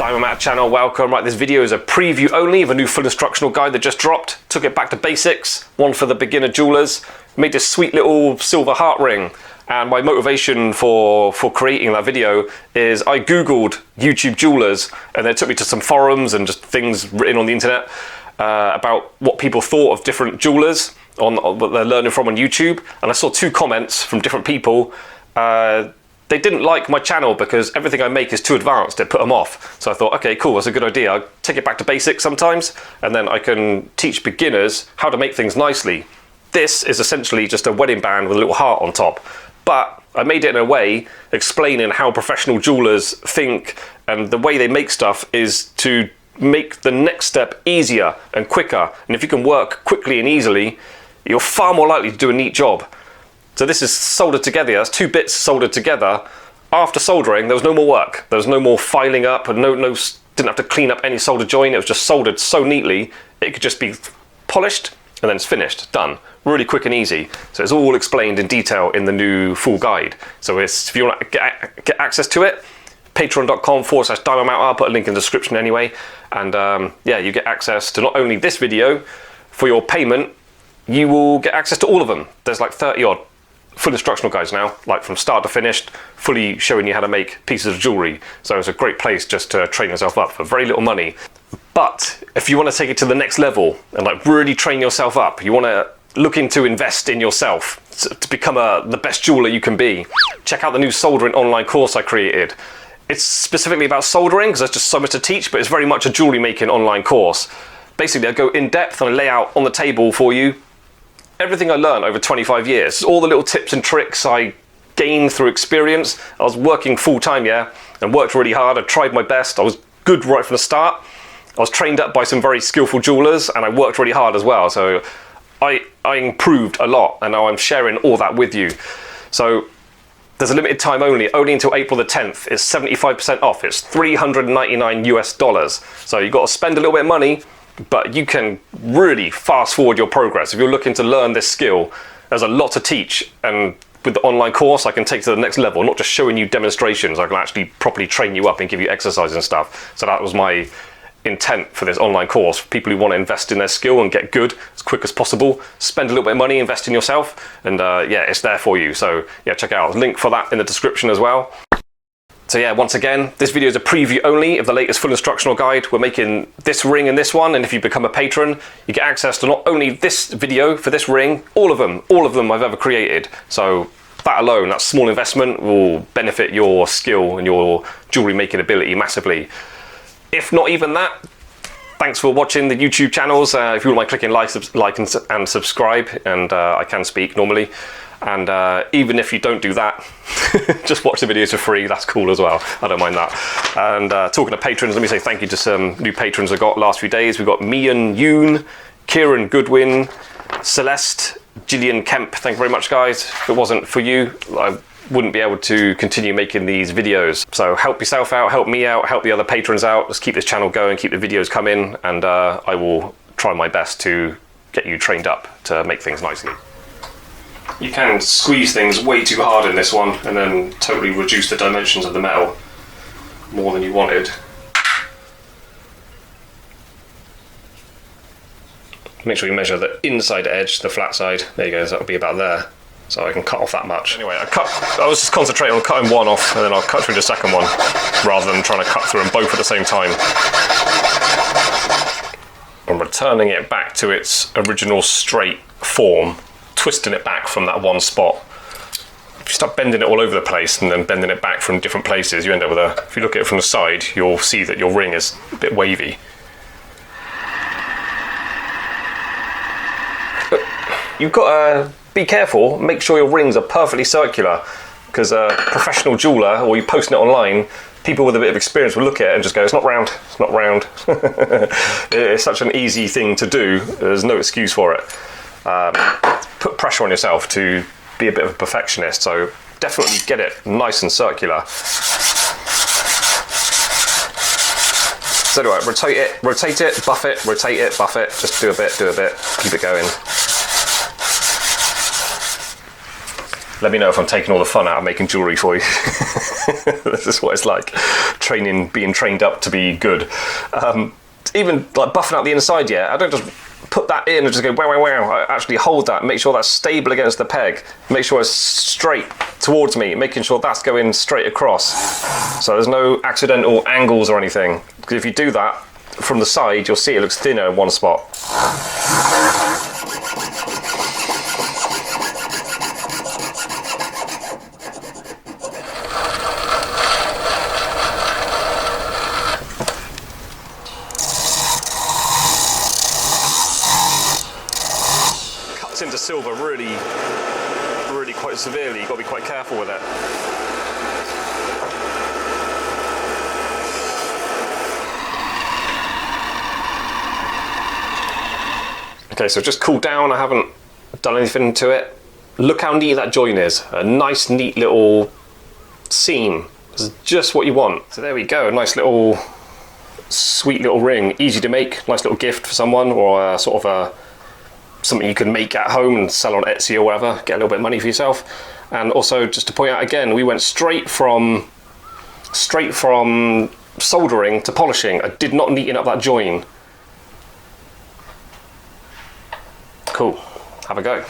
Diamond Matter channel, welcome. Right, this video is a preview only of a new full instructional guide that just dropped. Took it back to basics, one for the beginner jewelers. Made this sweet little silver heart ring. And my motivation for creating that video is I googled YouTube jewelers, and it took me to some forums and just things written on the internet about what people thought of different jewelers on what they're learning from on YouTube. And I saw two comments from different people. They didn't like my channel because everything I make is too advanced. It put them off. So I thought, okay, cool, that's a good idea. I'll take it back to basics sometimes, and then I can teach beginners how to make things nicely. This is essentially just a wedding band with a little heart on top. But I made it in a way explaining how professional jewelers think, and the way they make stuff is to make the next step easier and quicker. And if you can work quickly and easily, you're far more likely to do a neat job. So this is soldered together. That's two bits soldered together. After soldering, there was no more work. There was no more filing up, and didn't have to clean up any solder joint. It was just soldered so neatly, it could just be polished and then it's finished, done. Really quick and easy. So it's all explained in detail in the new full guide. So if you want to get access to it, patron.com/diamond matter. I'll put a link in the description anyway. And yeah, you get access to not only this video. For your payment, you will get access to all of them. There's like 30 odd full instructional guides now, like from start to finished, fully showing you how to make pieces of jewellery. So it's a great place just to train yourself up for very little money. But if you want to take it to the next level and like really train yourself up, you want to looking to invest in yourself to become the best jeweler you can be, check out the new soldering online course I created. It's specifically about soldering because there's just so much to teach, but it's very much a jewellery making online course. Basically, I go in depth and I lay out on the table for you everything I learned over 25 years, all the little tips and tricks I gained through experience. I was working full time, yeah, and worked really hard. I tried my best. I was good right from the start. I was trained up by some very skillful jewelers, and I worked really hard as well. So I improved a lot, and now I'm sharing all that with you. So there's a limited time only until April the 10th. It's 75% off. It's $399 US. So you've got to spend a little bit of money, but you can really fast forward your progress. If you're looking to learn this skill, there's a lot to teach, and with the online course I can take to the next level, not just showing you demonstrations. I can actually properly train you up and give you exercise and stuff. So that was my intent for this online course. People who want to invest in their skill and get good as quick as possible, spend a little bit of money, invest in yourself, and yeah, it's there for you. So yeah, check it out. Link for that in the description as well. So yeah, once again, this video is a preview only of the latest full instructional guide. We're making this ring and this one, and if you become a patron, you get access to not only this video for this ring, all of them I've ever created. So that alone, that small investment will benefit your skill and your jewellery making ability massively. If not even that, thanks for watching the YouTube channels. If you wouldn't mind clicking like and subscribe, and I can speak normally. And even if you don't do that, just watch the videos for free. That's cool as well. I don't mind that. And talking to patrons, let me say thank you to some new patrons I got last few days. We've got Mian Yoon, Kieran Goodwin, Celeste, Gillian Kemp. Thank you very much, guys. If it wasn't for you, I wouldn't be able to continue making these videos. So help yourself out, help me out, help the other patrons out. Let's keep this channel going, keep the videos coming, and I will try my best to get you trained up to make things nicely. You can squeeze things way too hard in this one and then totally reduce the dimensions of the metal more than you wanted. Make sure you measure the inside edge, the flat side. There you go, that'll be about there. So I can cut off that much. Anyway, I was just concentrating on cutting one off, and then I'll cut through the second one rather than trying to cut through them both at the same time. I'm returning it back to its original straight form, twisting it back from that one spot. If you start bending it all over the place and then bending it back from different places, you end up with if you look at it from the side, you'll see that your ring is a bit wavy. You've got to be careful, make sure your rings are perfectly circular, because a professional jeweler, or you posting it online, people with a bit of experience will look at it and just go, it's not round, it's not round. It's such an easy thing to do, there's no excuse for it. Put pressure on yourself to be a bit of a perfectionist, so definitely get it nice and circular. So anyway, rotate it, buff it, rotate it, buff it, just do a bit, keep it going. Let me know if I'm taking all the fun out of making jewellery for you. This is what it's like, being trained up to be good. Even like buffing out the inside, yeah, I don't just put that in and just go wow, wow, wow. I actually hold that, make sure that's stable against the peg, make sure it's straight towards me, making sure that's going straight across. So there's no accidental angles or anything. Because if you do that from the side, you'll see it looks thinner in one spot. Into silver really quite severely. You've got to be quite careful with it. Okay, so just cooled down. I haven't done anything to it. Look how neat that join is. A nice neat little seam. It's just what you want. So there we go, a nice little sweet little ring, easy to make, nice little gift for someone, or a sort of a something you can make at home and sell on Etsy or whatever, get a little bit of money for yourself. And also, just to point out again, we went straight from soldering to polishing. I did not neaten up that join. Cool, have a go.